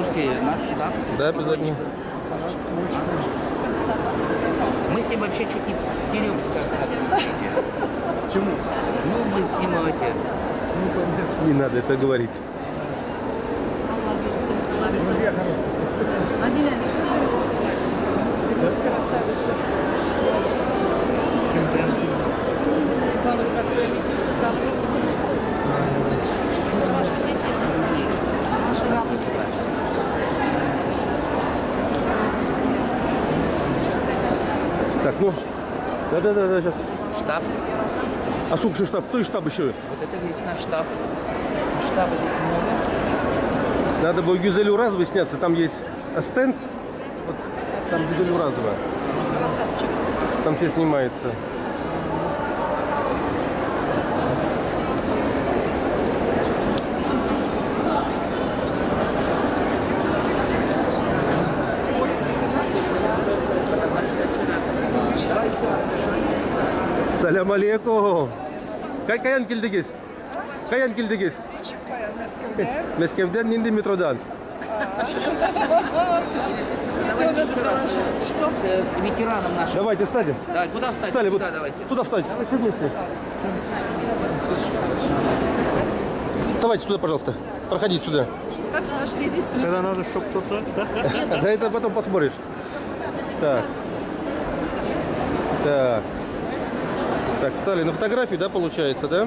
можете наш штаб. Да, обязательно. Мы с ним вообще чуть не деремся. Чему? Ну, мы с ним эти... Не надо это говорить. Так, ну, да, сейчас. Штаб. А сколько штаб? Кто из штаба еще? Вот это весь наш штаб. Штаба здесь много. Надо бы Гюзелю Разовой сняться, там есть стенд. Вот, там Гюзелю Разова. Там все снимается. Салям алейкум. Каян келдегіз? Каян келдегіз? Мәскеуден, нинди метродан? Что? С ветераном нашим. Давайте, встали. Давай, куда встать? Встали, Куда вот давайте? туда встать. Все вместе. Вставайте туда, пожалуйста. Проходите сюда. Как скажете, иди сюда. Когда надо, чтобы кто-то... Да это потом посмотришь. Так. Так. Так, встали на фотографию, да, получается, да?